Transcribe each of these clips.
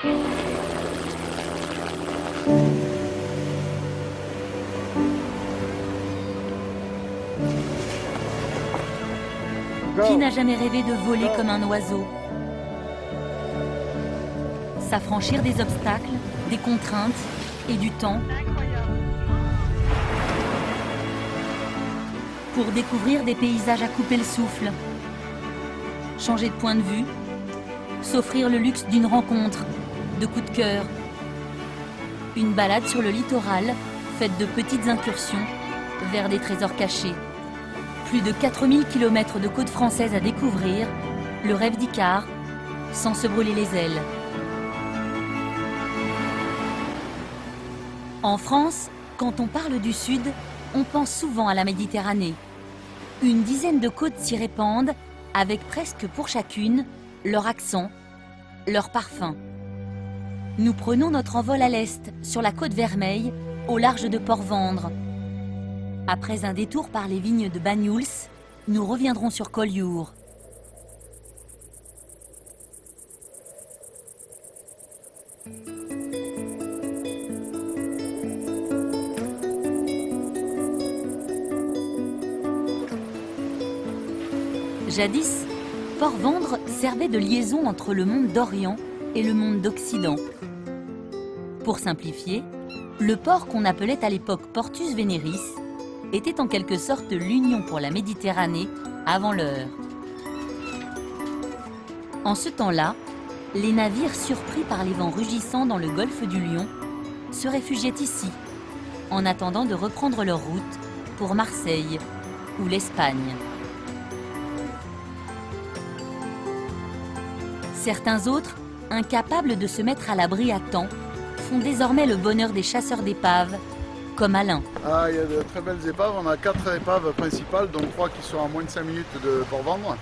Qui n'a jamais rêvé de voler comme un oiseau? S'affranchir des obstacles, des contraintes et du temps pour découvrir des paysages à couper le souffle, changer de point de vue, s'offrir le luxe d'une rencontre, de coups de cœur. Une balade sur le littoral faite de petites incursions vers des trésors cachés. Plus de 4000 km de côte française à découvrir, le rêve d'Icare, sans se brûler les ailes. En France, quand on parle du Sud, on pense souvent à la Méditerranée. Une dizaine de côtes s'y répandent, avec presque pour chacune leur accent, leur parfum. Nous prenons notre envol à l'est, sur la côte Vermeille, au large de Port-Vendre. Après un détour par les vignes de Banyuls, nous reviendrons sur Collioure. Jadis, Port-Vendre servait de liaison entre le monde d'Orient et le monde d'Occident. Pour simplifier, le port qu'on appelait à l'époque Portus Veneris était en quelque sorte l'union pour la Méditerranée avant l'heure. En ce temps-là, les navires surpris par les vents rugissants dans le golfe du Lion se réfugiaient ici, en attendant de reprendre leur route pour Marseille ou l'Espagne. Certains autres, incapables de se mettre à l'abri à temps, font désormais le bonheur des chasseurs d'épaves, comme Alain. Il y a de très belles épaves, on a 4 épaves principales, dont 3 qui sont à moins de 5 minutes de Port-Vendre.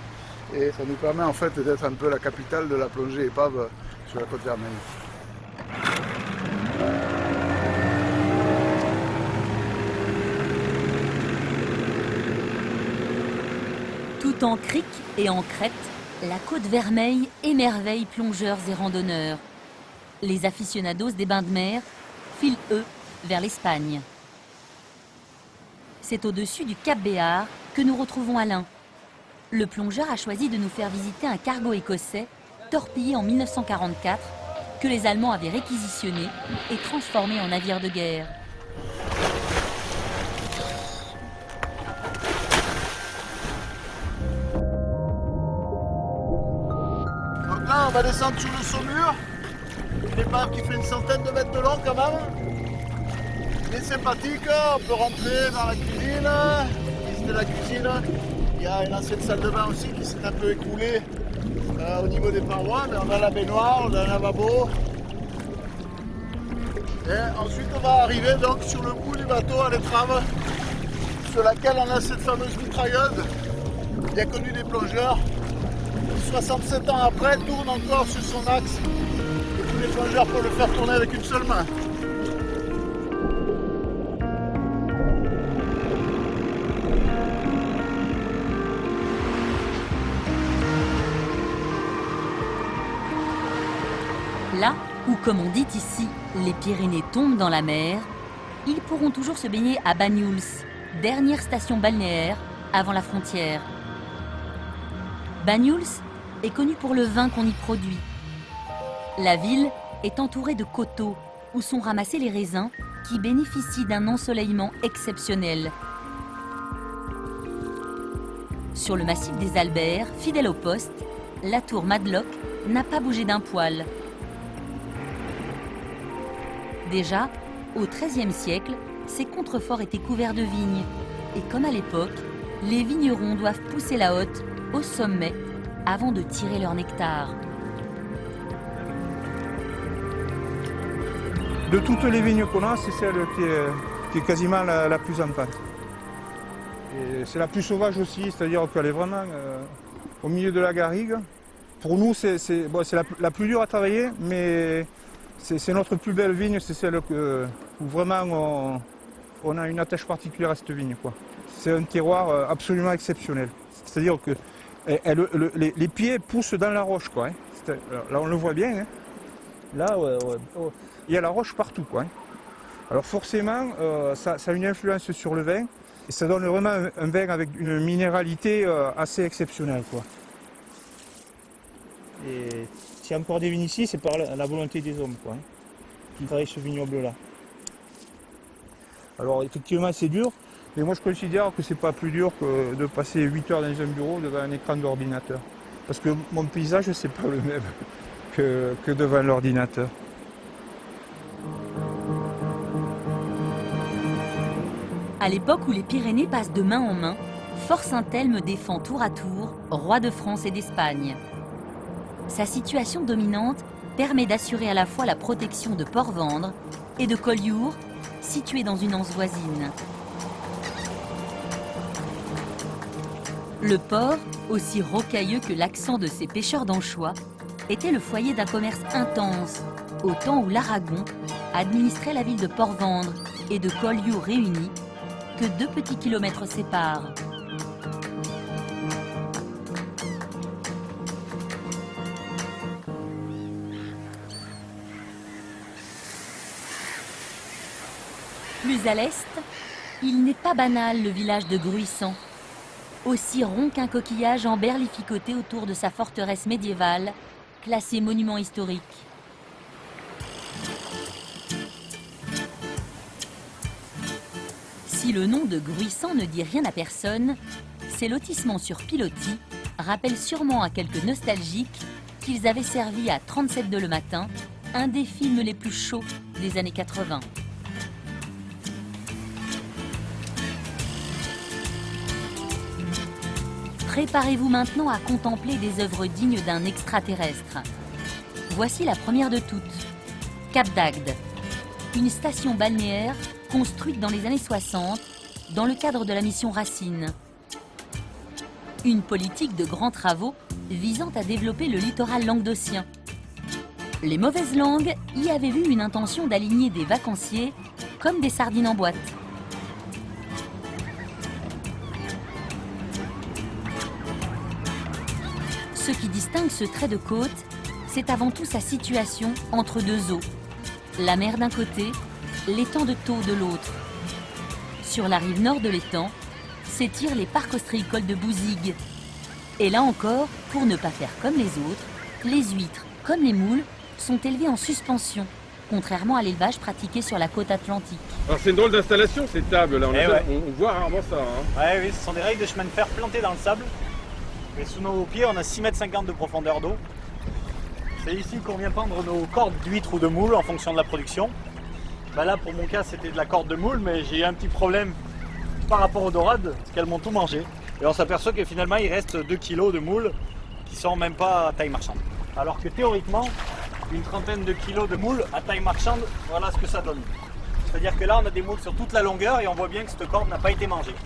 Et ça nous permet en fait d'être un peu la capitale de la plongée épave sur la côte Vermeille. Tout en crique et en crête, la côte Vermeille émerveille plongeurs et randonneurs. Les aficionados des bains de mer filent, eux, vers l'Espagne. C'est au-dessus du Cap Béar que nous retrouvons Alain. Le plongeur a choisi de nous faire visiter un cargo écossais torpillé en 1944 que les Allemands avaient réquisitionné et transformé en navire de guerre. Donc là, on va descendre sur le Saumur. Une épave qui fait une centaine de mètres de long quand même. Mais sympathique, on peut rentrer dans la cuisine, visiter la cuisine. Il y a une ancienne salle de bain aussi qui s'est un peu écroulée au niveau des parois, mais on a la baignoire, on a un lavabo. Et ensuite on va arriver donc sur le bout du bateau à l'étrave, sur laquelle on a cette fameuse mitrailleuse, bien connue des plongeurs, qui 67 ans après tourne encore sur son axe. Et tous les plongeurs peuvent le faire tourner avec une seule main. Là où, comme on dit ici, les Pyrénées tombent dans la mer, ils pourront toujours se baigner à Banyuls, dernière station balnéaire avant la frontière. Banyuls est connue pour le vin qu'on y produit. La ville est entourée de coteaux où sont ramassés les raisins qui bénéficient d'un ensoleillement exceptionnel. Sur le massif des Alberts, fidèle au poste, la tour Madlock n'a pas bougé d'un poil. Déjà, au XIIIe siècle, ces contreforts étaient couverts de vignes. Et comme à l'époque, les vignerons doivent pousser la hotte au sommet avant de tirer leur nectar. De toutes les vignes qu'on a, c'est celle qui est quasiment la plus en pente. Et c'est la plus sauvage aussi, c'est-à-dire qu'elle est vraiment au milieu de la garrigue. Pour nous, c'est la plus dure à travailler, mais c'est notre plus belle vigne, c'est celle où vraiment on a une attache particulière à cette vigne, quoi. C'est un terroir absolument exceptionnel. C'est-à-dire que les pieds poussent dans la roche, quoi, hein. Là, on le voit bien, hein. Là, il y a la roche partout, quoi. Alors forcément, ça a une influence sur le vin. Et ça donne vraiment un vin avec une minéralité assez exceptionnelle, quoi. Et s'il y a encore des vignes ici, c'est par la volonté des hommes, quoi, qui travaillent ce vignoble-là. Alors effectivement, c'est dur, mais moi je considère que c'est pas plus dur que de passer 8 heures dans un bureau devant un écran d'ordinateur. Parce que mon paysage, c'est pas le même que devant l'ordinateur. À l'époque où les Pyrénées passent de main en main, Fort Saint-Elme défend tour à tour roi de France et d'Espagne. Sa situation dominante permet d'assurer à la fois la protection de Port-Vendre et de Collioure, situé dans une anse voisine. Le port, aussi rocailleux que l'accent de ces pêcheurs d'anchois, était le foyer d'un commerce intense, au temps où l'Aragon administrait la ville de Port-Vendre et de Collioure réunis, que 2 petits kilomètres séparent. Plus à l'est, il n'est pas banal le village de Gruissant, aussi rond qu'un coquillage emberlificoté autour de sa forteresse médiévale, classée monument historique. Si le nom de Gruissant ne dit rien à personne, ces lotissements sur pilotis rappellent sûrement à quelques nostalgiques qu'ils avaient servi à 37 le matin, un des films les plus chauds des années 80. Préparez-vous maintenant à contempler des œuvres dignes d'un extraterrestre. Voici la première de toutes, Cap d'Agde, une station balnéaire construite dans les années 60 dans le cadre de la mission Racine. Une politique de grands travaux visant à développer le littoral languedocien. Les mauvaises langues y avaient vu une intention d'aligner des vacanciers comme des sardines en boîte. Ce qui distingue ce trait de côte, c'est avant tout sa situation entre deux eaux. La mer d'un côté, l'étang de Thau de l'autre. Sur la rive nord de l'étang, s'étirent les parcs ostréicoles de Bouzigues. Et là encore, pour ne pas faire comme les autres, les huîtres, comme les moules, sont élevées en suspension, contrairement à l'élevage pratiqué sur la côte atlantique. Alors c'est une drôle d'installation ces tables là, on voit rarement ça. Hein. Ouais, oui, ce sont des rails de chemin de fer plantées dans le sable. Et sous nos pieds, on a 6,50 m de profondeur d'eau. C'est ici qu'on vient pendre nos cordes d'huîtres ou de moules en fonction de la production. Bah là, pour mon cas, c'était de la corde de moule, mais j'ai eu un petit problème par rapport aux dorades, parce qu'elles m'ont tout mangé. Et on s'aperçoit que finalement, il reste 2 kg de moules qui sont même pas à taille marchande. Alors que théoriquement, une trentaine de kilos de moules à taille marchande, voilà ce que ça donne. C'est-à-dire que là, on a des moules sur toute la longueur et on voit bien que cette corde n'a pas été mangée.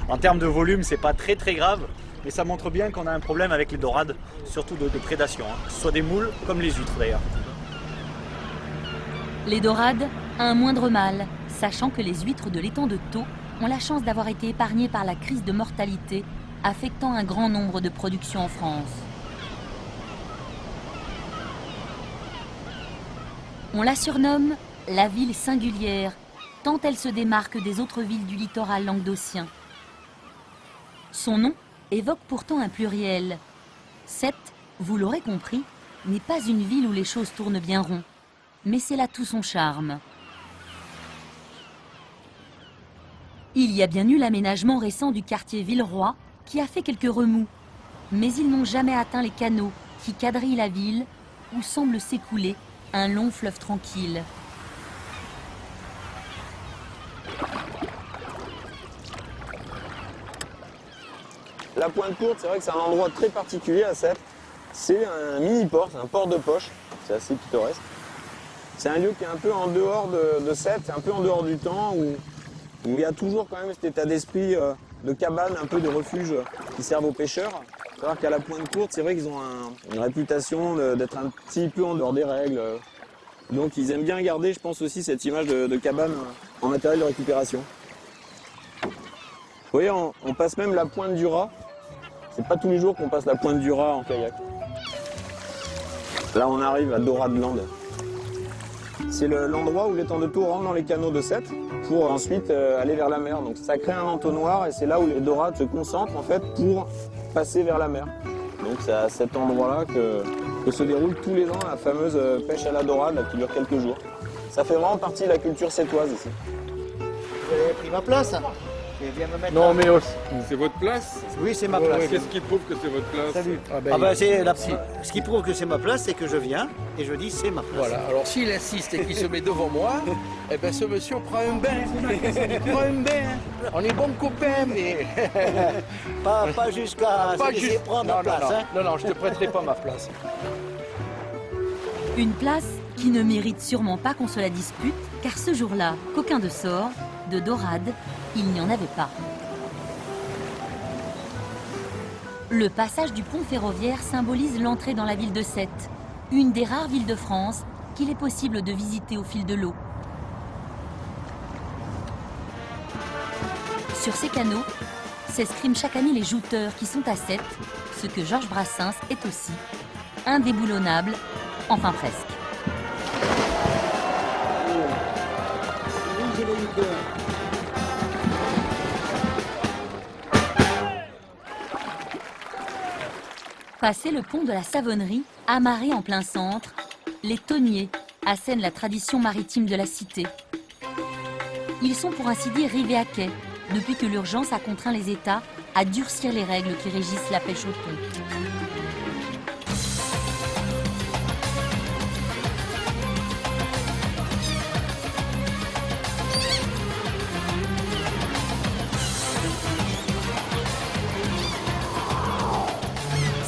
En termes de volume, c'est pas très grave. Mais ça montre bien qu'on a un problème avec les dorades, surtout de prédation, hein. Que ce soit des moules comme les huîtres d'ailleurs. Les dorades, un moindre mal, sachant que les huîtres de l'étang de Thau ont la chance d'avoir été épargnées par la crise de mortalité affectant un grand nombre de productions en France. On la surnomme la ville singulière, tant elle se démarque des autres villes du littoral languedocien. Son nom évoque pourtant un pluriel. Sète, vous l'aurez compris, n'est pas une ville où les choses tournent bien rond, mais c'est là tout son charme. Il y a bien eu l'aménagement récent du quartier Villeroy qui a fait quelques remous, mais ils n'ont jamais atteint les canaux qui quadrillent la ville où semble s'écouler un long fleuve tranquille. La Pointe Courte, c'est vrai que c'est un endroit très particulier à Sète. C'est un mini-port, c'est un port de poche, c'est assez pittoresque. C'est un lieu qui est un peu en dehors de Sète, c'est un peu en dehors du temps, où il y a toujours quand même cet état d'esprit de cabane, un peu de refuge qui servent aux pêcheurs. Il faut savoir qu'à la Pointe Courte, c'est vrai qu'ils ont une réputation d'être un petit peu en dehors des règles. Donc ils aiment bien garder, je pense aussi, cette image de cabane en matériel de récupération. Vous voyez, on passe même la Pointe du Raz. C'est pas tous les jours qu'on passe la Pointe du Raz en kayak. Là, on arrive à Doradland. C'est l'endroit où l'étang de Tours rentre dans les canaux de Sète pour ensuite aller vers la mer. Donc ça crée un entonnoir et c'est là où les dorades se concentrent en fait pour passer vers la mer. Donc c'est à cet endroit-là que se déroule tous les ans la fameuse pêche à la dorade là, qui dure quelques jours. Ça fait vraiment partie de la culture sétoise ici. Vous avez pris ma place. Et viens me mettre Non, mais c'est votre place? Oui, c'est ma place. Qu'est-ce qui prouve que c'est votre place? Salut. Ce qui prouve que c'est ma place, c'est que je viens et je dis c'est ma place. Voilà, alors s'il insiste et qu'il se met devant moi, eh ben ce monsieur prend un bain. Il prend un bain. On est bons copains, mais. Pas jusqu'à Pas se laisser juste. prendre Non, ma place. Hein. non, je te prêterai pas ma place. Une place qui ne mérite sûrement pas qu'on se la dispute, car ce jour-là, coquin de sort, de dorade, il n'y en avait pas. Le passage du pont ferroviaire symbolise l'entrée dans la ville de Sète, une des rares villes de France qu'il est possible de visiter au fil de l'eau. Sur ces canaux s'escriment chaque année les jouteurs qui sont à Sète, ce que Georges Brassens est aussi, indéboulonnable, enfin presque. Passé le pont de la Savonnerie, amarré en plein centre, les tonniers assènent la tradition maritime de la cité. Ils sont pour ainsi dire rivés à quai, depuis que l'urgence a contraint les États à durcir les règles qui régissent la pêche au thon.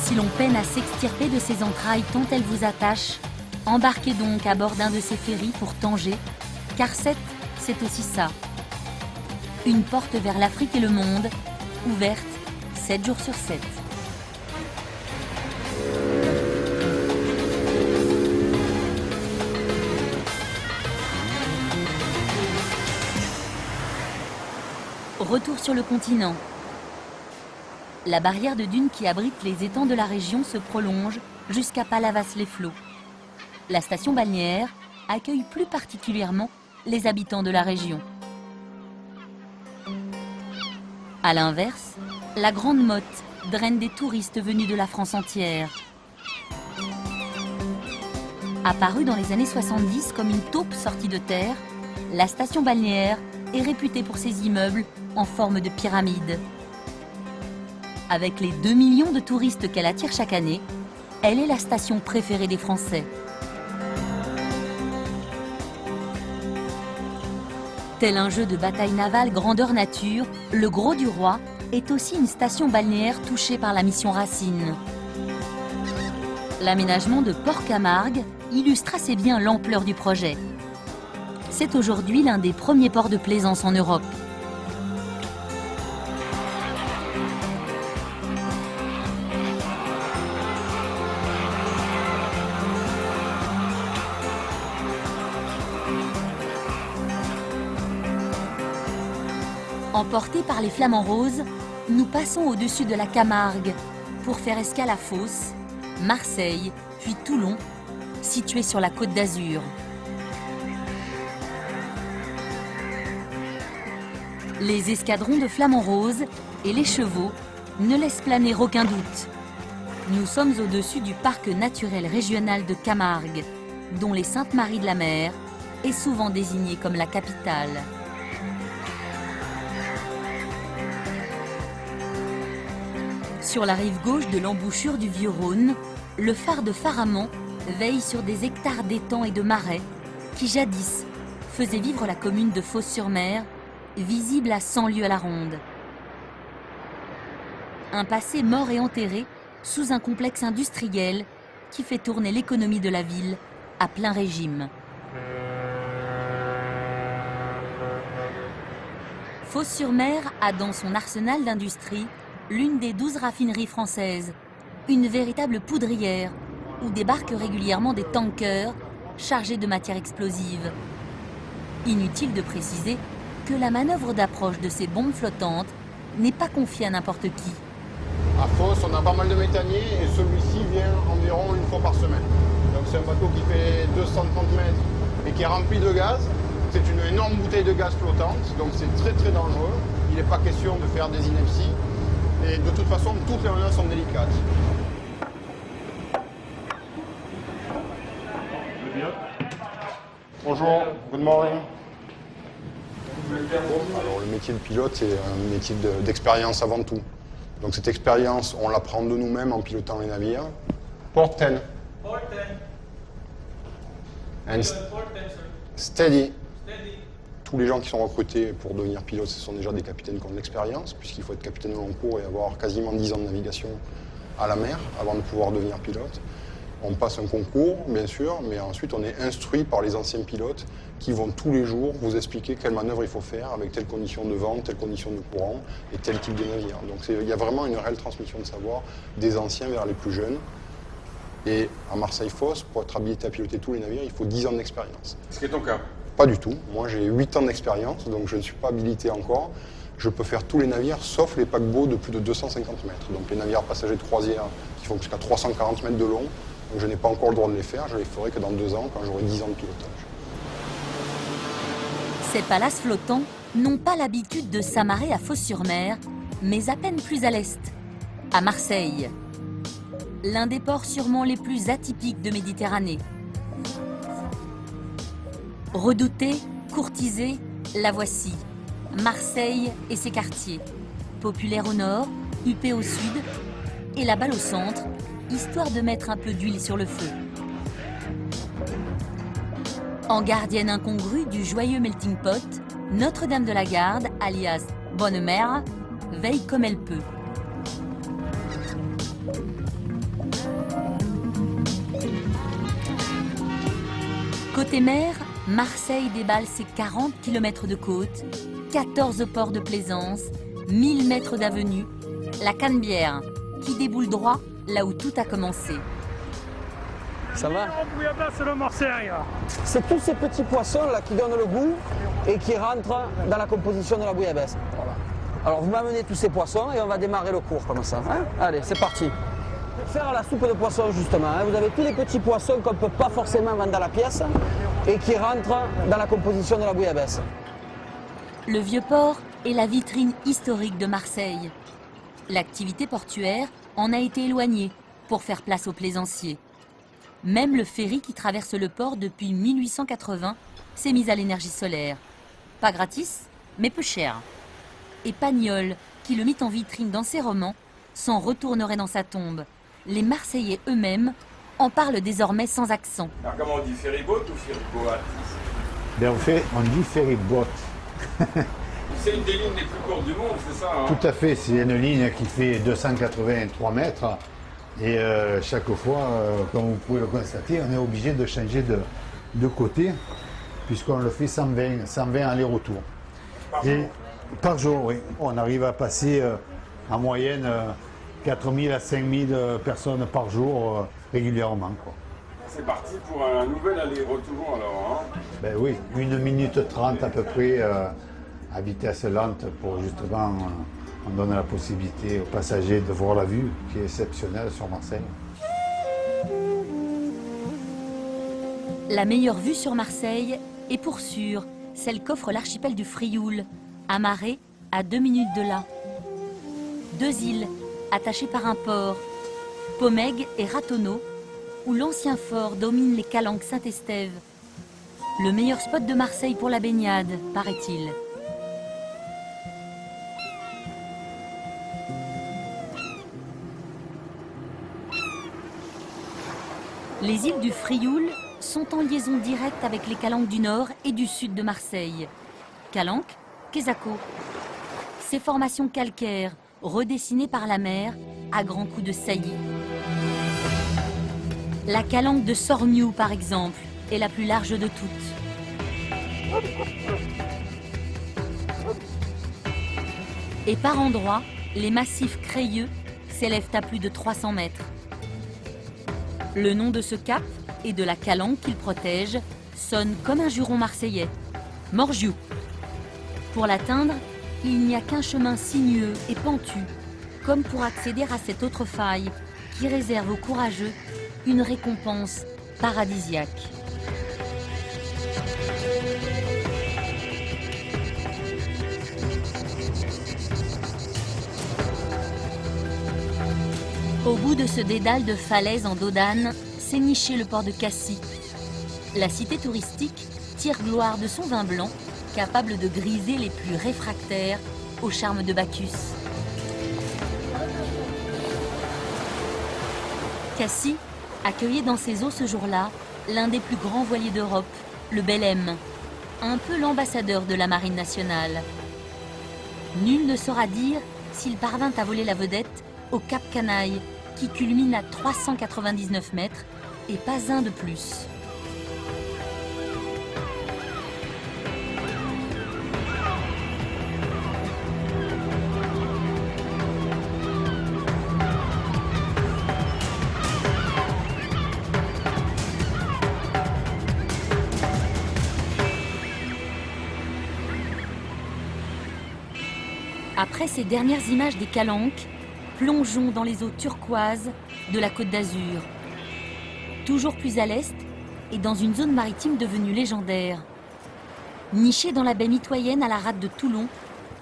Si l'on peine à s'extirper de ces entrailles tant elles vous attachent, embarquez donc à bord d'un de ces ferries pour Tanger, car Sète, c'est aussi ça. Une porte vers l'Afrique et le monde, ouverte 7 jours sur 7. Retour sur le continent. La barrière de dunes qui abrite les étangs de la région se prolonge jusqu'à Palavas-les-Flots. La station balnéaire accueille plus particulièrement les habitants de la région. A l'inverse, la Grande Motte draine des touristes venus de la France entière. Apparue dans les années 70 comme une taupe sortie de terre, la station balnéaire est réputée pour ses immeubles en forme de pyramide. Avec les 2 millions de touristes qu'elle attire chaque année, elle est la station préférée des Français. Tel un jeu de bataille navale grandeur nature, le Gros du Roi est aussi une station balnéaire touchée par la mission Racine. L'aménagement de Port-Camargue illustre assez bien l'ampleur du projet. C'est aujourd'hui l'un des premiers ports de plaisance en Europe. Emportés par les flamants roses, nous passons au-dessus de la Camargue pour faire escale à Fos, Marseille, puis Toulon, situés sur la Côte d'Azur. Les escadrons de flamants roses et les chevaux ne laissent planer aucun doute. Nous sommes au-dessus du parc naturel régional de Camargue, dont les Saintes-Maries de la Mer est souvent désignée comme la capitale. Sur la rive gauche de l'embouchure du Vieux-Rhône, le phare de Faramond veille sur des hectares d'étangs et de marais qui jadis faisaient vivre la commune de Fos-sur-Mer, visible à 100 lieues à la ronde. Un passé mort et enterré sous un complexe industriel qui fait tourner l'économie de la ville à plein régime. Fos-sur-Mer a dans son arsenal d'industrie l'une des 12 raffineries françaises, une véritable poudrière où débarquent régulièrement des tankers chargés de matières explosives. Inutile de préciser que la manœuvre d'approche de ces bombes flottantes n'est pas confiée à n'importe qui. À Fos, on a pas mal de méthaniers et celui-ci vient environ une fois par semaine. Donc c'est un bateau qui fait 230 mètres et qui est rempli de gaz. C'est une énorme bouteille de gaz flottante, donc c'est très très dangereux. Il n'est pas question de faire des inepties. Et de toute façon, toutes les manières sont délicates. Bonjour, good morning. Alors le métier de pilote, c'est un métier d'expérience avant tout. Donc cette expérience, on l'apprend de nous-mêmes en pilotant les navires. Port 10. Port 10. And Port 10, sir. steady. Steady. Tous les gens qui sont recrutés pour devenir pilote, ce sont déjà des capitaines qui ont de l'expérience, puisqu'il faut être capitaine de long cours et avoir quasiment 10 ans de navigation à la mer avant de pouvoir devenir pilote. On passe un concours, bien sûr, mais ensuite on est instruit par les anciens pilotes qui vont tous les jours vous expliquer quelle manœuvre il faut faire avec telle condition de vent, telle condition de courant et tel type de navire. Donc il y a vraiment une réelle transmission de savoir des anciens vers les plus jeunes. Et à Marseille-Fos, pour être habilité à piloter tous les navires, il faut 10 ans d'expérience. Ce qui est ton cas? Pas du tout. Moi, j'ai 8 ans d'expérience, donc je ne suis pas habilité encore. Je peux faire tous les navires, sauf les paquebots de plus de 250 mètres. Donc les navires passagers de croisière qui font jusqu'à 340 mètres de long. Donc je n'ai pas encore le droit de les faire. Je les ferai que dans 2 ans, quand j'aurai 10 ans de pilotage. Ces palaces flottants n'ont pas l'habitude de s'amarrer à Fos-sur-Mer, mais à peine plus à l'est, à Marseille. L'un des ports sûrement les plus atypiques de Méditerranée. Redoutée, courtisée, la voici. Marseille et ses quartiers. Populaire au nord, huppé au sud et la balle au centre, histoire de mettre un peu d'huile sur le feu. En gardienne incongrue du joyeux melting pot, Notre-Dame de la Garde, alias Bonne Mère, veille comme elle peut. Côté mer, Marseille déballe ses 40 km de côte, 14 ports de plaisance, 1000 mètres d'avenue, la Canebière, qui déboule droit là où tout a commencé. Ça va? C'est le Marseille. C'est tous ces petits poissons là qui donnent le goût et qui rentrent dans la composition de la bouillabaisse. Voilà. Alors vous m'amenez tous ces poissons et on va démarrer le cours comme ça. Hein? Allez, c'est parti. Pour faire la soupe de poisson justement, hein, vous avez tous les petits poissons qu'on ne peut pas forcément vendre dans la pièce et qui rentrent dans la composition de la bouillabaisse. Le Vieux-Port est la vitrine historique de Marseille. L'activité portuaire en a été éloignée pour faire place aux plaisanciers. Même le ferry qui traverse le port depuis 1880 s'est mis à l'énergie solaire. Pas gratis, mais peu cher. Et Pagnol, qui le mit en vitrine dans ses romans, s'en retournerait dans sa tombe. Les Marseillais eux-mêmes en parlent désormais sans accent. Alors comment on dit, ferryboat ou ferryboat? Ben on dit ferryboat. C'est une des lignes les plus courtes du monde, c'est ça hein? Tout à fait, c'est une ligne qui fait 283 mètres. Et chaque fois, comme vous pouvez le constater, on est obligé de changer de côté, puisqu'on le fait 120 aller-retour. Par jour, oui. On arrive à passer en moyenne 4000 à 5000 personnes par jour régulièrement. C'est parti pour un nouvel aller-retour alors. Hein? Ben oui, 1 minute 30 à peu près à vitesse lente pour justement... on donne la possibilité aux passagers de voir la vue qui est exceptionnelle sur Marseille. La meilleure vue sur Marseille est pour sûr celle qu'offre l'archipel du Frioul, amarré à 2 minutes de là. 2 îles attachées par un port, Pomègue et Ratonneau, où l'ancien fort domine les calanques Saint-Estève. Le meilleur spot de Marseille pour la baignade, paraît-il. Les îles du Frioul sont en liaison directe avec les calanques du nord et du sud de Marseille. Calanques, Quesaco. Ces formations calcaires, redessinées par la mer à grands coups de saillie. La calanque de Sorgnou, par exemple, est la plus large de toutes. Et par endroits, les massifs crayeux s'élèvent à plus de 300 mètres. Le nom de ce cap et de la calanque qu'il protège sonne comme un juron marseillais. Morgiou. Pour l'atteindre, il n'y a qu'un chemin sinueux et pentu, comme pour accéder à cette autre faille qui réserve aux courageux une récompense paradisiaque. Au bout de ce dédale de falaises en dos d'âne, s'est niché le port de Cassis. La cité touristique tire gloire de son vin blanc, capable de griser les plus réfractaires au charme de Bacchus. Cassis accueillait dans ses eaux ce jour-là l'un des plus grands voiliers d'Europe, le Belém, un peu l'ambassadeur de la marine nationale. Nul ne saura dire s'il parvint à voler la vedette au Cap Canaille, qui culmine à 399 mètres et pas un de plus. Après ces dernières images des Calanques, plongeons dans les eaux turquoises de la Côte d'Azur. Toujours plus à l'est et dans une zone maritime devenue légendaire. Nichée dans la baie mitoyenne à la rade de Toulon,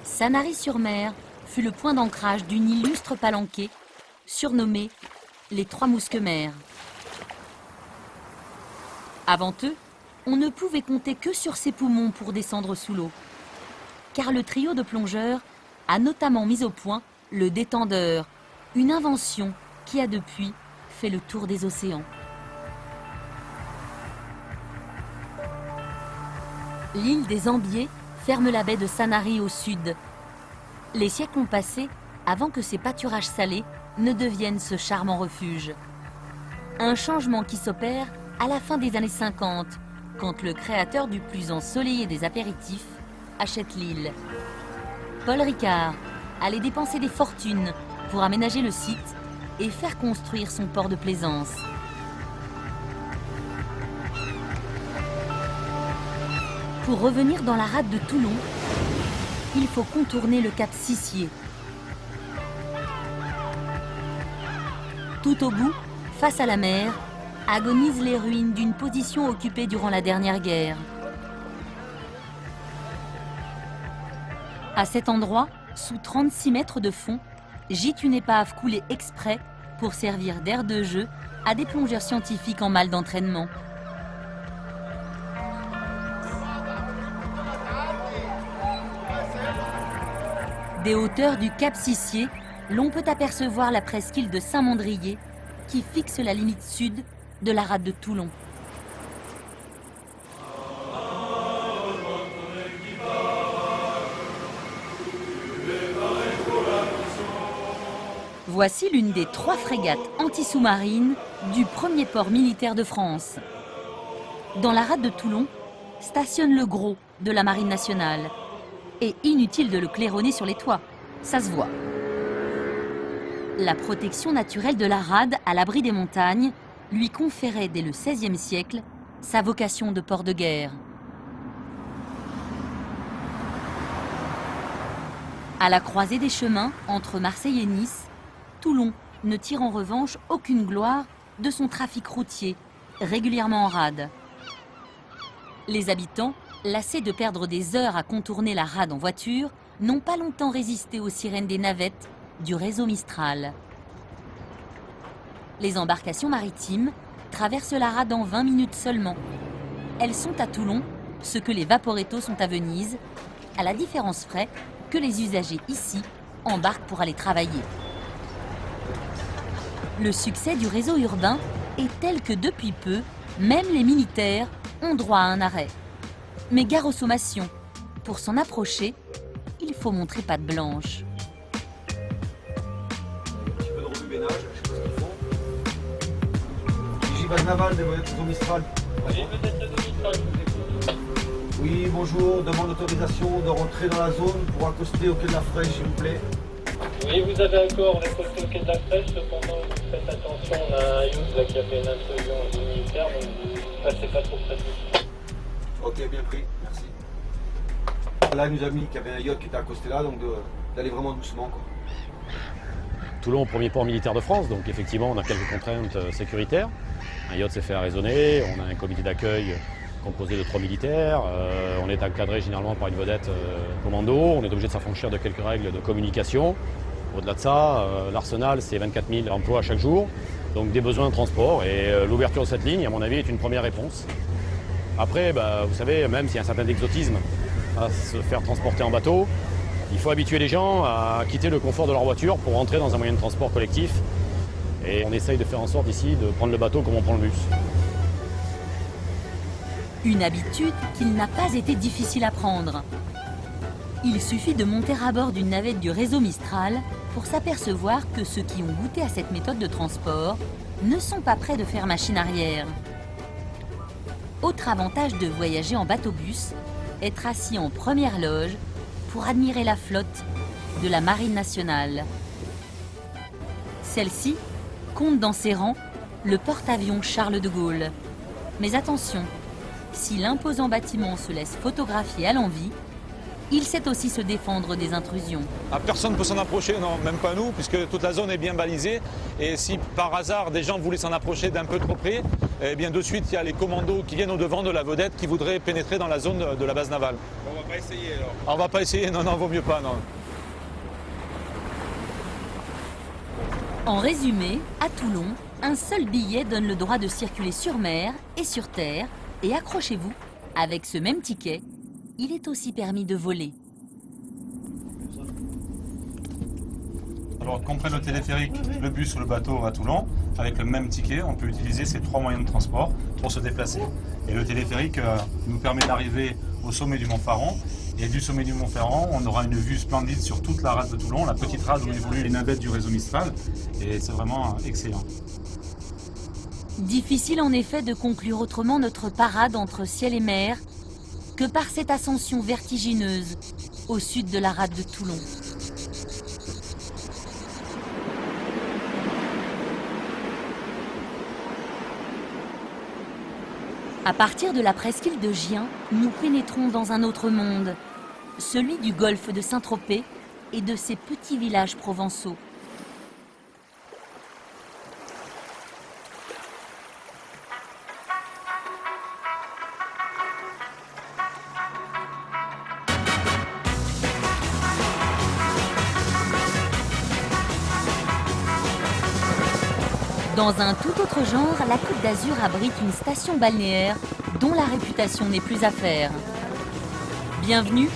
Sanary-sur-Mer fut le point d'ancrage d'une illustre palanquée surnommée les Trois Mousquemers. Avant eux, on ne pouvait compter que sur ses poumons pour descendre sous l'eau. Car le trio de plongeurs a notamment mis au point le détendeur, une invention qui a depuis fait le tour des océans. L'île des Ambiers ferme la baie de Sanary au sud. Les siècles ont passé avant que ces pâturages salés ne deviennent ce charmant refuge. Un changement qui s'opère à la fin des années 50, quand le créateur du plus ensoleillé des apéritifs achète l'île. Paul Ricard allait dépenser des fortunes pour aménager le site et faire construire son port de plaisance. Pour revenir dans la rade de Toulon, il faut contourner le cap Sissier. Tout au bout, face à la mer, agonisent les ruines d'une position occupée durant la dernière guerre. À cet endroit, sous 36 mètres de fond, gîte une épave coulée exprès pour servir d'aire de jeu à des plongeurs scientifiques en mal d'entraînement. Des hauteurs du cap Sissier, l'on peut apercevoir la presqu'île de Saint-Mandrier qui fixe la limite sud de la rade de Toulon. Voici l'une des 3 frégates anti-sous-marines du premier port militaire de France. Dans la rade de Toulon, stationne le gros de la Marine nationale. Et inutile de le claironner sur les toits, ça se voit. La protection naturelle de la rade à l'abri des montagnes lui conférait dès le XVIe siècle sa vocation de port de guerre. À la croisée des chemins entre Marseille et Nice, Toulon ne tire en revanche aucune gloire de son trafic routier, régulièrement en rade. Les habitants, lassés de perdre des heures à contourner la rade en voiture, n'ont pas longtemps résisté aux sirènes des navettes du réseau Mistral. Les embarcations maritimes traversent la rade en 20 minutes seulement. Elles sont à Toulon ce que les vaporettos sont à Venise, à la différence près que les usagers ici embarquent pour aller travailler. Le succès du réseau urbain est tel que depuis peu, même les militaires ont droit à un arrêt. Mais gare aux sommations, pour s'en approcher, il faut montrer patte blanche. Un petit peu de remue-ménage, je sais pas ce qu'il faut. Gibase naval des réseaux Mistral. Oui, bonjour, demande d'autorisation de rentrer dans la zone pour accoster au quai de la Fraîche, s'il vous plaît. Oui, vous avez accord, on est posté au quai de la Fraîche, cependant vous faites attention, on a un yacht là qui a fait une intrusion au militaire, donc passez pas trop près de nous. Ok, bien pris, merci. Là, il nous a mis qu'il y avait un yacht qui était accosté là, donc d'aller vraiment doucement, quoi. Toulon, premier port militaire de France, donc effectivement on a quelques contraintes sécuritaires. Un yacht s'est fait arraisonner, on a un comité d'accueil composé de 3 militaires, on est encadré généralement par une vedette commando, on est obligé de s'affranchir de quelques règles de communication. Au-delà de ça, l'Arsenal, c'est 24 000 emplois chaque jour, donc des besoins de transport. Et l'ouverture de cette ligne, à mon avis, est une première réponse. Après, vous savez, même s'il y a un certain exotisme à se faire transporter en bateau, il faut habituer les gens à quitter le confort de leur voiture pour rentrer dans un moyen de transport collectif. Et on essaye de faire en sorte ici de prendre le bateau comme on prend le bus. Une habitude qu'il n'a pas été difficile à prendre. Il suffit de monter à bord d'une navette du réseau Mistral pour s'apercevoir que ceux qui ont goûté à cette méthode de transport ne sont pas prêts de faire machine arrière. Autre avantage de voyager en bateau-bus, être assis en première loge pour admirer la flotte de la Marine nationale. Celle-ci compte dans ses rangs le porte-avions Charles de Gaulle. Mais attention, si l'imposant bâtiment se laisse photographier à l'envi, il sait aussi se défendre des intrusions. Personne ne peut s'en approcher, non, même pas nous, puisque toute la zone est bien balisée. Et si par hasard des gens voulaient s'en approcher d'un peu trop près, eh bien de suite il y a les commandos qui viennent au-devant de la vedette qui voudraient pénétrer dans la zone de la base navale. On va pas essayer alors. On va pas essayer, non, vaut mieux pas, non. En résumé, à Toulon, un seul billet donne le droit de circuler sur mer et sur terre. Et accrochez-vous, avec ce même ticket, il est aussi permis de voler. Alors, qu'on prenne le téléphérique, le bus ou le bateau à Toulon, avec le même ticket, on peut utiliser ces 3 moyens de transport pour se déplacer. Et le téléphérique nous permet d'arriver au sommet du Mont Faron. Et du sommet du Mont Faron, on aura une vue splendide sur toute la rade de Toulon, la petite rade où évoluent les navettes du réseau Mistral. Et c'est vraiment excellent. Difficile en effet de conclure autrement notre parade entre ciel et mer que par cette ascension vertigineuse au sud de la rade de Toulon. À partir de la presqu'île de Gien, nous pénétrons dans un autre monde, celui du golfe de Saint-Tropez et de ses petits villages provençaux. Dans un tout autre genre, la Côte d'Azur abrite une station balnéaire dont la réputation n'est plus à faire. Bienvenue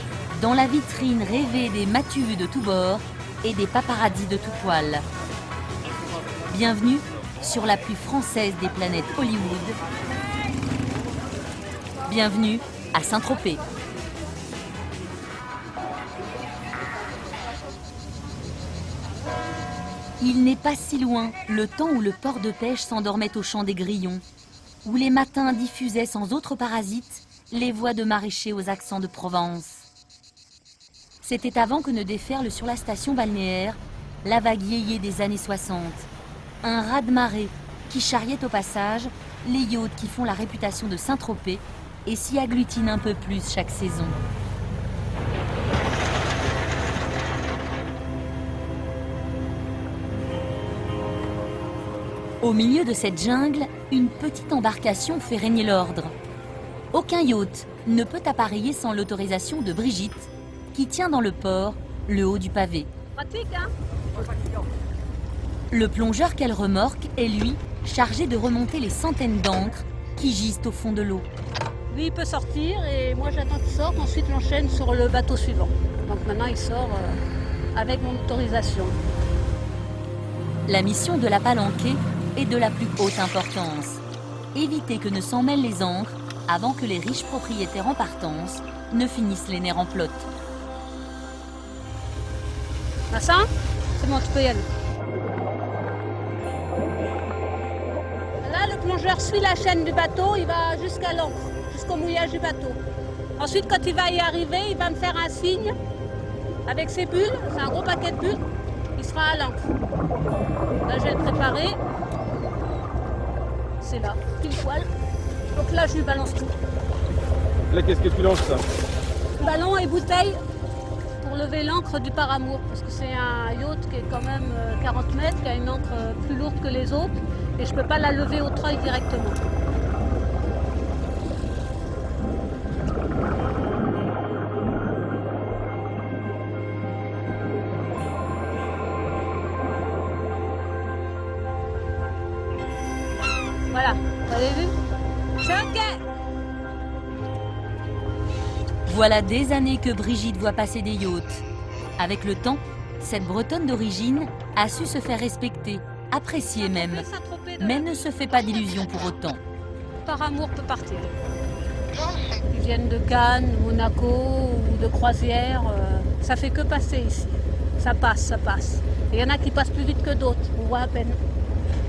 dans la vitrine rêvée des m'as-tu-vu de tous bords et des paparazzis de tout poil. Bienvenue sur la plus française des planètes Hollywood. Bienvenue à Saint-Tropez. Il n'est pas si loin le temps où le port de pêche s'endormait au champ des Grillons, où les matins diffusaient sans autre parasite les voix de maraîchers aux accents de Provence. C'était avant que ne déferle sur la station balnéaire la vague yéyé des années 60, un raz-de-marée qui charriait au passage les yachts qui font la réputation de Saint-Tropez et s'y agglutinent un peu plus chaque saison. Au milieu de cette jungle, une petite embarcation fait régner l'ordre. Aucun yacht ne peut appareiller sans l'autorisation de Brigitte, qui tient dans le port le haut du pavé. Pratique, hein? Le plongeur qu'elle remorque est, lui, chargé de remonter les centaines d'ancres qui gisent au fond de l'eau. Lui, il peut sortir et moi, j'attends qu'il sorte. Ensuite, j'enchaîne sur le bateau suivant. Donc maintenant, il sort avec mon autorisation. La mission de la palanquée est de la plus haute importance. Éviter que ne s'en mêlent les ancres avant que les riches propriétaires en partance ne finissent les nerfs en plot. Massin, c'est bon, tu peux y aller. Là, le plongeur suit la chaîne du bateau, il va jusqu'à l'ancre, jusqu'au mouillage du bateau. Ensuite, quand il va y arriver, il va me faire un signe avec ses bulles, c'est un gros paquet de bulles, il sera à l'ancre. Là, je vais le préparer. C'est là, pile poil. Donc là, je lui balance tout. Là, qu'est-ce que tu lances, ça? Ballon et bouteille pour lever l'ancre du Paramour. Parce que c'est un yacht qui est quand même 40 mètres, qui a une ancre plus lourde que les autres. Et je ne peux pas la lever au treuil directement. Vous avez vu? C'est ok. Voilà des années que Brigitte voit passer des yachts. Avec le temps, cette Bretonne d'origine a su se faire respecter, apprécier même, mais ne se fait pas d'illusions pour autant. Par amour peut partir. Ils viennent de Cannes, Monaco ou de croisière, ça fait que passer ici. Ça passe, ça passe. Et il y en a qui passent plus vite que d'autres, on voit à peine.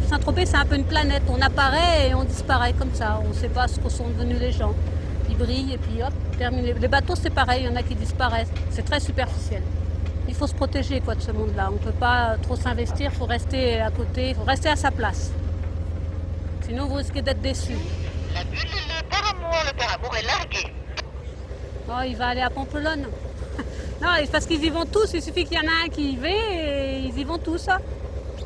Saint-Tropez, c'est un peu une planète, on apparaît et on disparaît comme ça, on ne sait pas ce que sont devenus les gens. Ils brillent et puis hop, terminé. Les bateaux, c'est pareil, il y en a qui disparaissent, c'est très superficiel. Il faut se protéger quoi, de ce monde-là, on ne peut pas trop s'investir, il faut rester à côté, il faut rester à sa place. Sinon, vous risquez d'être déçus. La bulle, le père amour est largué. Oh, il va aller à Pampelonne. Non, parce qu'ils y vont tous, il suffit qu'il y en a un qui y va et ils y vont tous.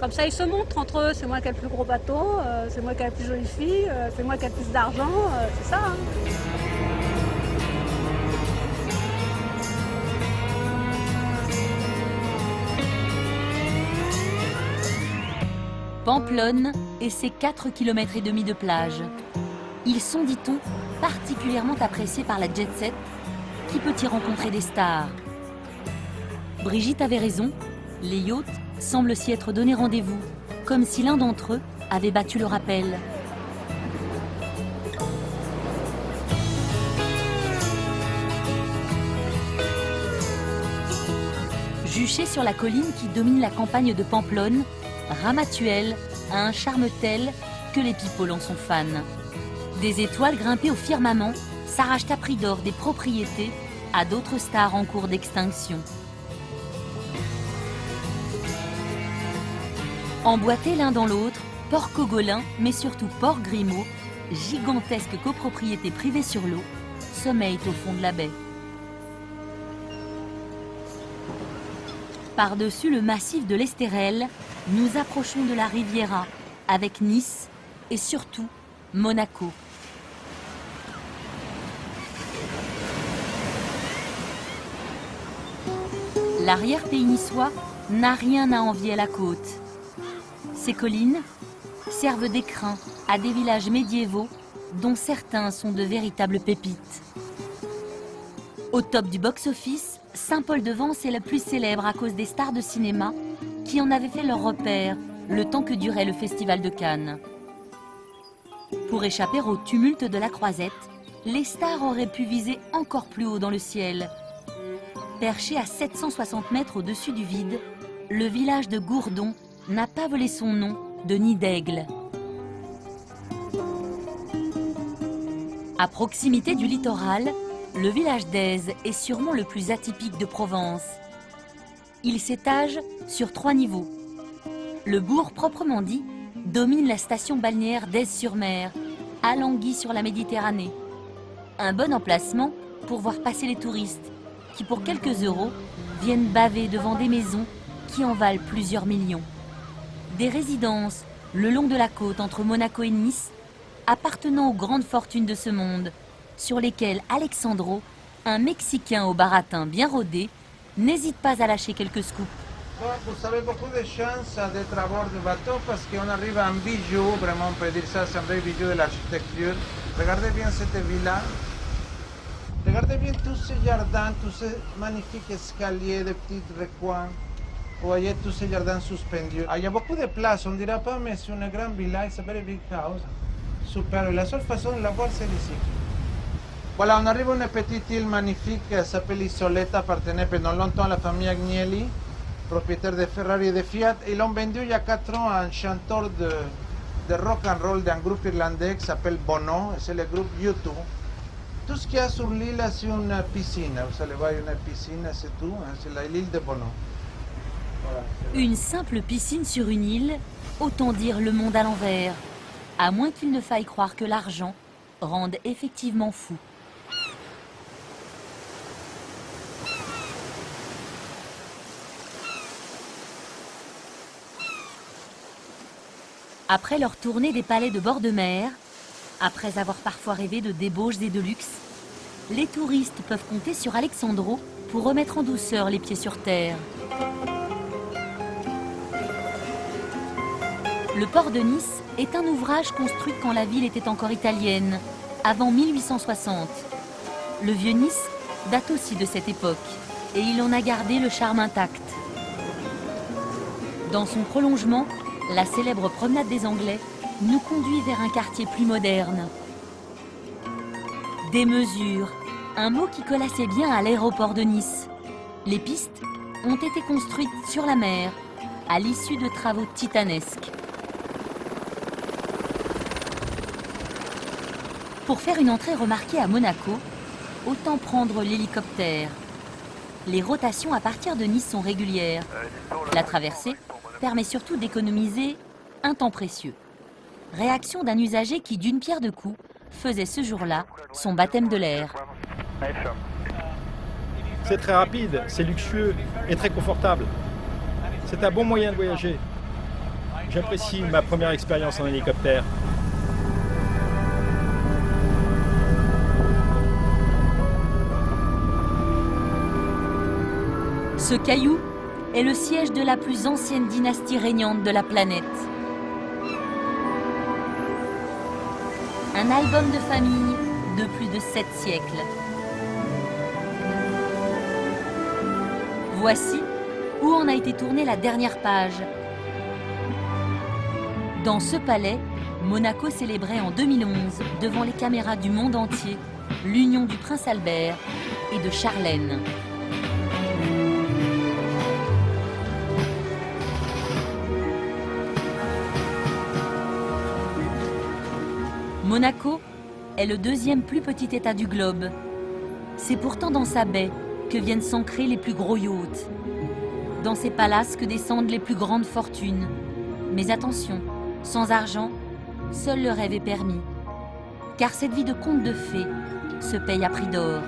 Comme ça, ils se montrent entre eux. C'est moi qui ai le plus gros bateau, c'est moi qui ai la plus jolie fille, c'est moi qui ai le plus d'argent, c'est ça. Pampelonne et ses 4,5 km de plage. Ils sont, dit-on, particulièrement appréciés par la jet-set qui peut y rencontrer des stars. Brigitte avait raison, les yachts semblent s'y être donné rendez-vous, comme si l'un d'entre eux avait battu le rappel. Juché sur la colline qui domine la campagne de Pampelonne, Ramatuelle a un charme tel que les people en sont fans. Des étoiles grimpées au firmament s'arrachent à prix d'or des propriétés à d'autres stars en cours d'extinction. Emboîtés l'un dans l'autre, Port Cogolin, mais surtout Port Grimaud, gigantesque copropriété privée sur l'eau, sommeillent au fond de la baie. Par-dessus le massif de l'Estérel, nous approchons de la Riviera, avec Nice et surtout Monaco. L'arrière-pays niçois n'a rien à envier à la côte. Ces collines servent d'écrin à des villages médiévaux dont certains sont de véritables pépites. Au top du box-office, Saint-Paul-de-Vence est la plus célèbre à cause des stars de cinéma qui en avaient fait leur repère le temps que durait le Festival de Cannes. Pour échapper au tumulte de la croisette, les stars auraient pu viser encore plus haut dans le ciel. Perché à 760 mètres au-dessus du vide, le village de Gourdon n'a pas volé son nom de nid d'aigle. À proximité du littoral, le village d'Èze est sûrement le plus atypique de Provence. Il s'étage sur 3 niveaux. Le bourg proprement dit domine la station balnéaire d'Èze-sur-Mer, à Languille sur la Méditerranée. Un bon emplacement pour voir passer les touristes qui, pour quelques euros, viennent baver devant des maisons qui en valent plusieurs millions. Des résidences le long de la côte entre Monaco et Nice, appartenant aux grandes fortunes de ce monde, sur lesquelles Alexandro, un Mexicain au baratin bien rodé, n'hésite pas à lâcher quelques scoops. Vous avez beaucoup de chance d'être à bord du bateau parce qu'on arrive à un bijou, vraiment on peut dire ça, c'est un vrai bijou de l'architecture. Regardez bien cette villa. Regardez bien tous ces jardins, tous ces magnifiques escaliers de petits recoins. Vous voyez tous ces jardins suspendus. Il y a beaucoup de place, on ne dira pas, mais c'est une grande villa, c'est une very big house. Super, la seule façon de la voir, c'est ici. Voilà, on arrive à une petite île magnifique qui s'appelle Isoletta, appartenait pendant longtemps à la famille Agnelli, propriétaire de Ferrari et de Fiat. Ils l'ont vendu il y a 4 ans à un chanteur de rock and roll d'un groupe irlandais qui s'appelle Bono, c'est le groupe U2. Tout ce qu'il y a sur l'île, c'est une piscine. Vous allez voir, une piscine, c'est tout, hein, c'est l'île de Bono. Voilà, une simple piscine sur une île, autant dire le monde à l'envers, à moins qu'il ne faille croire que l'argent rende effectivement fou. Après leur tournée des palais de bord de mer, après avoir parfois rêvé de débauches et de luxe, les touristes peuvent compter sur Alexandro pour remettre en douceur les pieds sur terre. Le port de Nice est un ouvrage construit quand la ville était encore italienne, avant 1860. Le vieux Nice date aussi de cette époque et il en a gardé le charme intact. Dans son prolongement, la célèbre promenade des Anglais nous conduit vers un quartier plus moderne. Démesure, un mot qui colle assez bien à l'aéroport de Nice. Les pistes ont été construites sur la mer à l'issue de travaux titanesques. Pour faire une entrée remarquée à Monaco, autant prendre l'hélicoptère. Les rotations à partir de Nice sont régulières. La traversée permet surtout d'économiser un temps précieux. Réaction d'un usager qui, d'une pierre deux coups, faisait ce jour-là son baptême de l'air. C'est très rapide, c'est luxueux et très confortable. C'est un bon moyen de voyager. J'apprécie ma première expérience en hélicoptère. Ce caillou est le siège de la plus ancienne dynastie régnante de la planète. Un album de famille de plus de 7 siècles. Voici où en a été tournée la dernière page. Dans ce palais, Monaco célébrait en 2011, devant les caméras du monde entier, l'union du prince Albert et de Charlène. Monaco est le deuxième plus petit état du globe. C'est pourtant dans sa baie que viennent s'ancrer les plus gros yachts. Dans ses palaces que descendent les plus grandes fortunes. Mais attention, sans argent, seul le rêve est permis. Car cette vie de conte de fées se paye à prix d'or.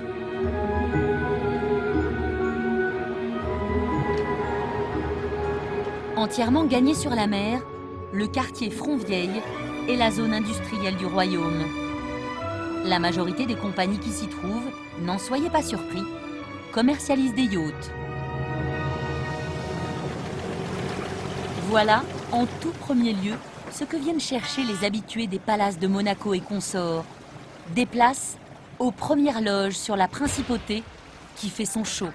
Entièrement gagné sur la mer, le quartier Front-Vieille est la zone industrielle du royaume. La majorité des compagnies qui s'y trouvent, n'en soyez pas surpris, commercialisent des yachts. Voilà, en tout premier lieu, ce que viennent chercher les habitués des palaces de Monaco et consorts. Des places aux premières loges sur la principauté qui fait son show.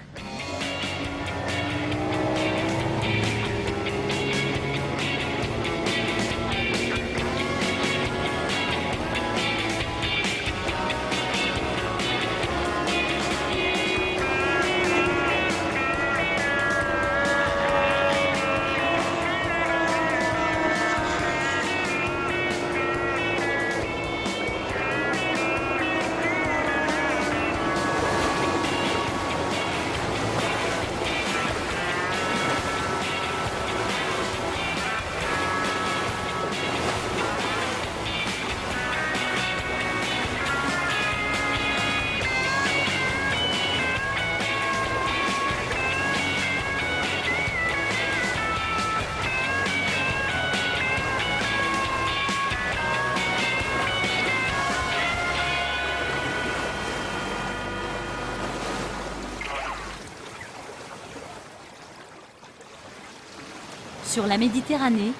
Sur la Méditerranée,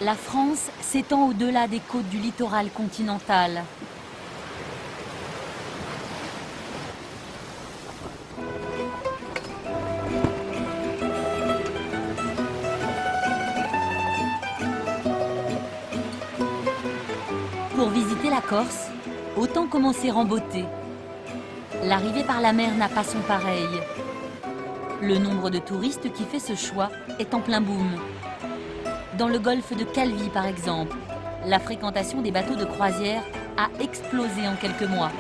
la France s'étend au-delà des côtes du littoral continental. Pour visiter la Corse, autant commencer en beauté. L'arrivée par la mer n'a pas son pareil. Le nombre de touristes qui fait ce choix est en plein boom. Dans le golfe de Calvi, par exemple, la fréquentation des bateaux de croisière a explosé en quelques mois.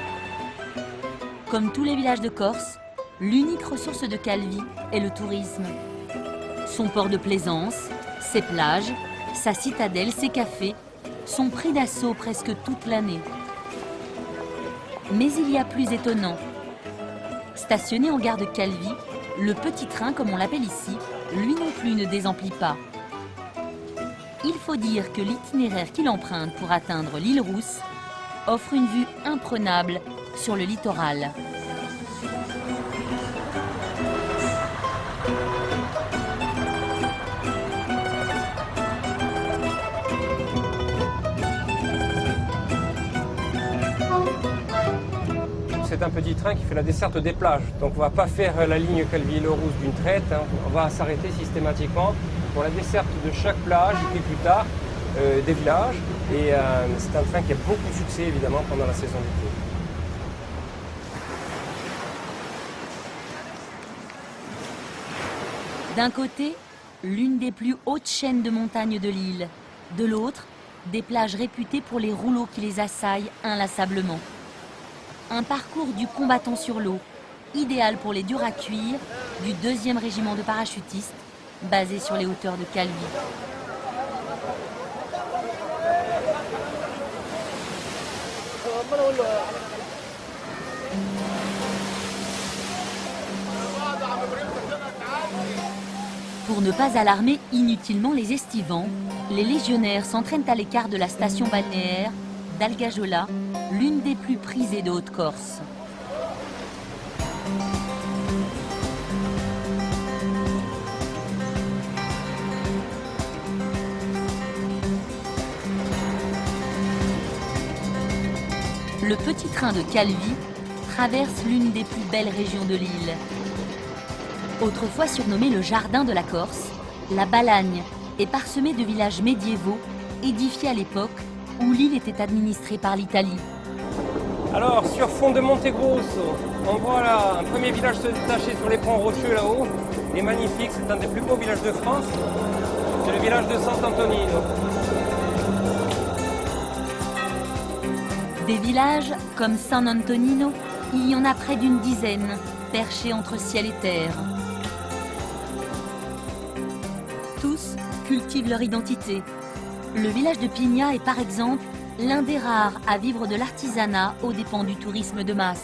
Comme tous les villages de Corse, l'unique ressource de Calvi est le tourisme. Son port de plaisance, ses plages, sa citadelle, ses cafés sont pris d'assaut presque toute l'année. Mais il y a plus étonnant. Stationné en gare de Calvi, le petit train, comme on l'appelle ici, lui non plus ne désemplit pas. Il faut dire que l'itinéraire qu'il emprunte pour atteindre l'île Rousse offre une vue imprenable sur le littoral. c'est un petit train qui fait la desserte des plages. Donc on ne va pas faire la ligne Calvi-le-Rousse d'une traite, hein. On va s'arrêter systématiquement pour la desserte de chaque plage et puis plus tard des villages. Et c'est un train qui a beaucoup de succès évidemment pendant la saison d'été. D'un côté, l'une des plus hautes chaînes de montagnes de l'île. De l'autre, des plages réputées pour les rouleaux qui les assaillent inlassablement. Un parcours du combattant sur l'eau, idéal pour les durs à cuire du 2e régiment de parachutistes, basé sur les hauteurs de Calvi. Pour ne pas alarmer inutilement les estivants, les légionnaires s'entraînent à l'écart de la station balnéaire d'Algajola, l'une des plus prisées de Haute-Corse. Le petit train de Calvi traverse l'une des plus belles régions de l'île. Autrefois surnommée le jardin de la Corse, la Balagne est parsemée de villages médiévaux édifiés à l'époque où l'île était administrée par l'Italie. Alors sur fond de Montegrosso, on voit là un premier village se détacher sur les ponts rocheux là-haut. Il est magnifique, c'est un des plus beaux villages de France. C'est le village de Sant'Antonino. Des villages comme San Antonino, il y en a près d'une dizaine, perchés entre ciel et terre. Tous cultivent leur identité. Le village de Pigna est par exemple l'un des rares à vivre de l'artisanat aux dépens du tourisme de masse.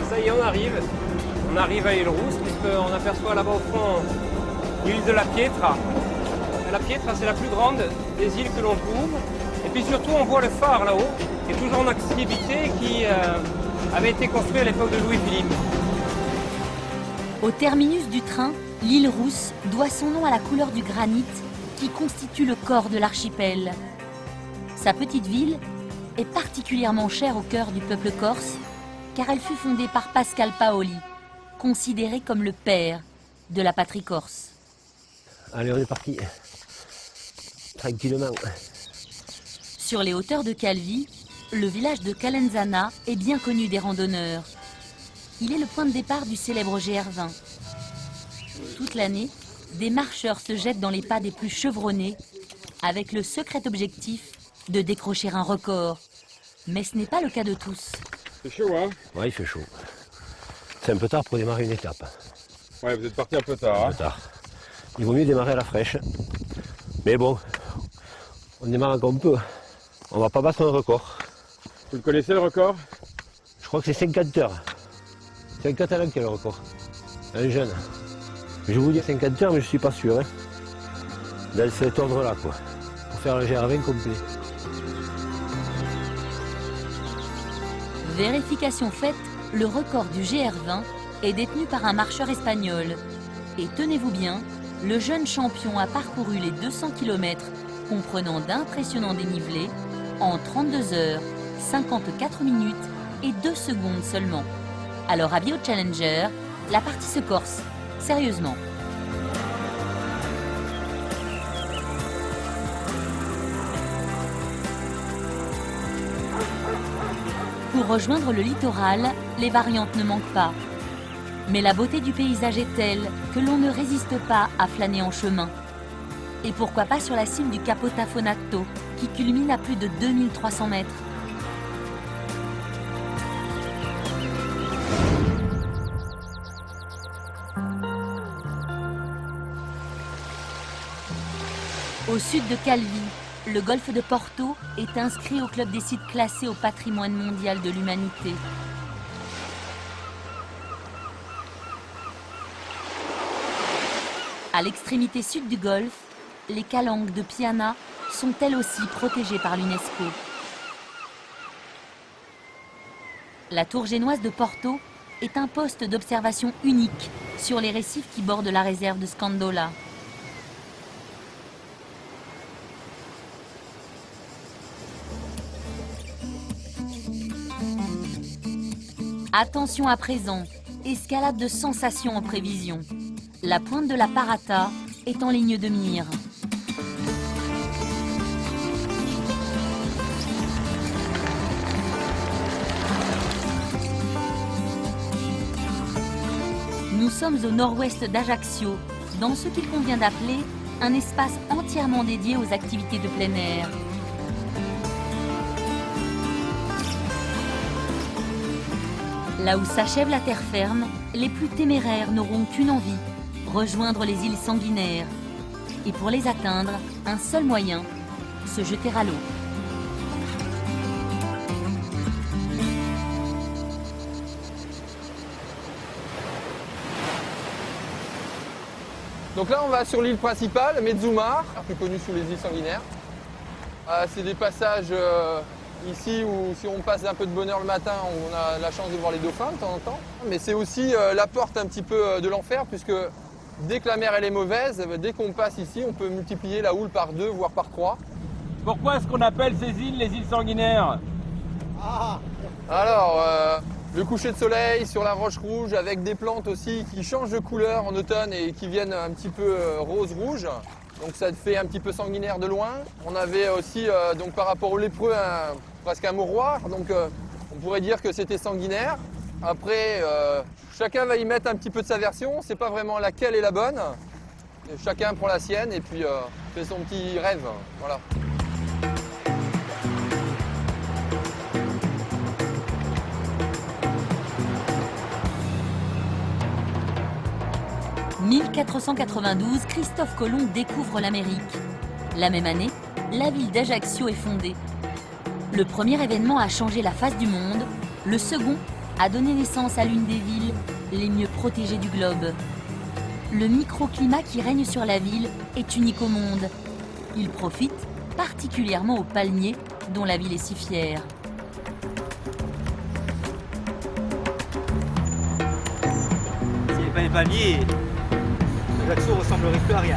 Ça y est, on arrive. On arrive à Île-Rousse, puisqu'on aperçoit là-bas au fond l'île de la Pietra. La Pietra, c'est la plus grande des îles que l'on trouve. Et puis surtout, on voit le phare là-haut, qui est toujours en activité, qui avait été construit à l'époque de Louis-Philippe. Au terminus du train, l'île Rousse doit son nom à la couleur du granit qui constitue le corps de l'archipel. Sa petite ville est particulièrement chère au cœur du peuple corse, car elle fut fondée par Pascal Paoli, considéré comme le père de la patrie corse. Allez, on est parti. Tranquillement. Sur les hauteurs de Calvi, le village de Calenzana est bien connu des randonneurs. Il est le point de départ du célèbre GR20. Toute l'année, des marcheurs se jettent dans les pas des plus chevronnés avec le secret objectif de décrocher un record. Mais ce n'est pas le cas de tous. C'est chaud, hein? Ouais, il fait chaud. C'est un peu tard pour démarrer une étape. Ouais, vous êtes parti un peu tard. Un peu tard. Il vaut mieux démarrer à la fraîche. Mais bon, on démarre comme on peut. On va pas battre un record. Vous le connaissez le record? Je crois que c'est 50 heures. C'est un Catalan qui a le record. Un jeune. Je vous dis 50 heures, mais je suis pas sûr. Hein. Dans cet ordre-là, quoi. Pour faire le GR20 complet. Vérification faite, le record du GR20 est détenu par un marcheur espagnol. Et tenez-vous bien, le jeune champion a parcouru les 200 km, comprenant d'impressionnants dénivelés, en 32 heures, 54 minutes et 2 secondes seulement. Alors avis aux challengers, la partie se corse. Sérieusement. Pour rejoindre le littoral, les variantes ne manquent pas. Mais la beauté du paysage est telle que l'on ne résiste pas à flâner en chemin. Et pourquoi pas sur la cime du Capo Tafonato, qui culmine à plus de 2300 mètres. Au sud de Calvi, le golfe de Porto est inscrit au club des sites classés au patrimoine mondial de l'humanité. À l'extrémité sud du golfe, les calanques de Piana sont elles aussi protégées par l'UNESCO. La tour génoise de Porto est un poste d'observation unique sur les récifs qui bordent la réserve de Scandola. Attention à présent, escalade de sensations en prévision. La pointe de la Parata est en ligne de mire. Nous sommes au nord-ouest d'Ajaccio, dans ce qu'il convient d'appeler un espace entièrement dédié aux activités de plein air. Là où s'achève la terre ferme, les plus téméraires n'auront qu'une envie, rejoindre les îles sanguinaires. Et pour les atteindre, un seul moyen, se jeter à l'eau. Donc là, on va sur l'île principale, Medzumar, plus connue sous les îles sanguinaires. C'est des passages ici où si on passe un peu de bonheur le matin, on a la chance de voir les dauphins de temps en temps. Mais c'est aussi la porte un petit peu de l'enfer, puisque dès que la mer elle est mauvaise, dès qu'on passe ici, on peut multiplier la houle par 2, voire par 3. Pourquoi est-ce qu'on appelle ces îles les îles sanguinaires? Alors, le coucher de soleil sur la roche rouge avec des plantes aussi qui changent de couleur en automne et qui viennent un petit peu rose-rouge. Donc ça fait un petit peu sanguinaire de loin. On avait aussi, donc par rapport aux lépreux, presque un mouroir. Donc on pourrait dire que c'était sanguinaire. Après, chacun va y mettre un petit peu de sa version. C'est pas vraiment laquelle est la bonne. Chacun prend la sienne et puis fait son petit rêve. Voilà. « 1492, Christophe Colomb découvre l'Amérique. La même année, la ville d'Ajaccio est fondée. Le premier événement a changé la face du monde, le second a donné naissance à l'une des villes les mieux protégées du globe. Le microclimat qui règne sur la ville est unique au monde. Il profite particulièrement aux palmiers dont la ville est si fière. S'il n'y avait pas les palmiers, Ajaccio ressemblerait plus à rien.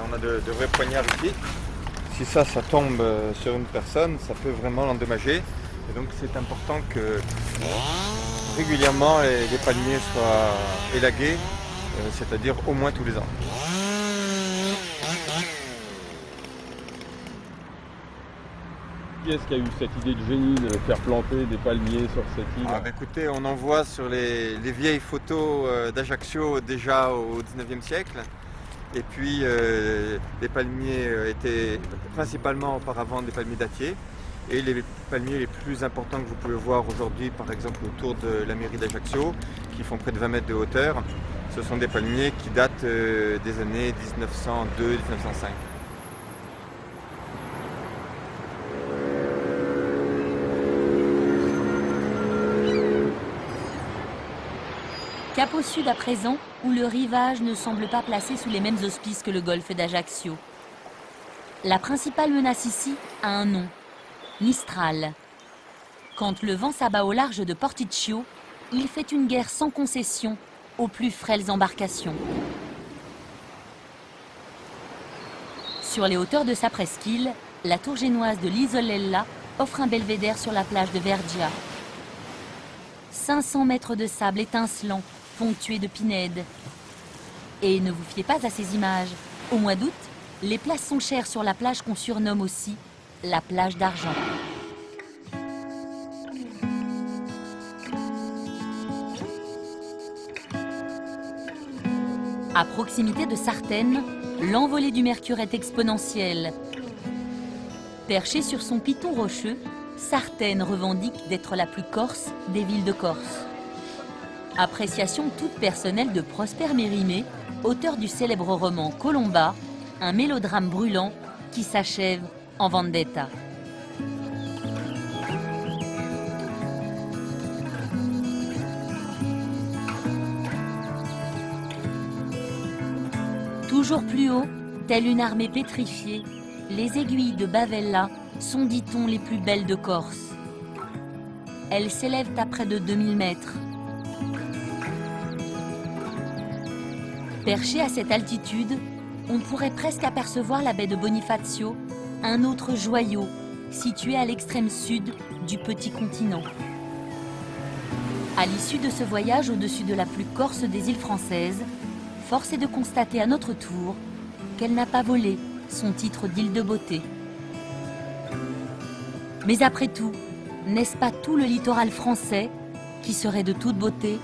On a de vrais poignards ici. Si ça tombe sur une personne, ça peut vraiment l'endommager. Et donc c'est important que régulièrement les palmiers soient élagués, c'est-à-dire au moins tous les ans. Qui est-ce qui a eu cette idée de génie de faire planter des palmiers sur cette île? Écoutez, on en voit sur les vieilles photos d'Ajaccio déjà au 19e siècle. Et puis les palmiers étaient principalement auparavant des palmiers dattiers. Et les palmiers les plus importants que vous pouvez voir aujourd'hui, par exemple autour de la mairie d'Ajaccio, qui font près de 20 mètres de hauteur, ce sont des palmiers qui datent des années 1902-1905. Cap au sud à présent, où le rivage ne semble pas placé sous les mêmes auspices que le golfe d'Ajaccio. La principale menace ici a un nom, Mistral. Quand le vent s'abat au large de Porticcio, il fait une guerre sans concession aux plus frêles embarcations. Sur les hauteurs de sa presqu'île, la tour génoise de l'Isolella offre un belvédère sur la plage de Vergia. 500 mètres de sable étincelant, ponctué de pinèdes. Et ne vous fiez pas à ces images. Au mois d'août, les places sont chères sur la plage qu'on surnomme aussi la plage d'argent. À proximité de Sartène, l'envolée du mercure est exponentielle. Perchée sur son piton rocheux, Sartène revendique d'être la plus corse des villes de Corse. Appréciation toute personnelle de Prosper Mérimée, auteur du célèbre roman Colomba, un mélodrame brûlant qui s'achève en vendetta. Toujours plus haut, telle une armée pétrifiée, les aiguilles de Bavella sont, dit-on, les plus belles de Corse. Elles s'élèvent à près de 2000 mètres. Perché à cette altitude, on pourrait presque apercevoir la baie de Bonifacio, un autre joyau situé à l'extrême sud du petit continent. À l'issue de ce voyage au-dessus de la plus corse des îles françaises, force est de constater à notre tour qu'elle n'a pas volé son titre d'île de beauté. Mais après tout, n'est-ce pas tout le littoral français qui serait de toute beauté ?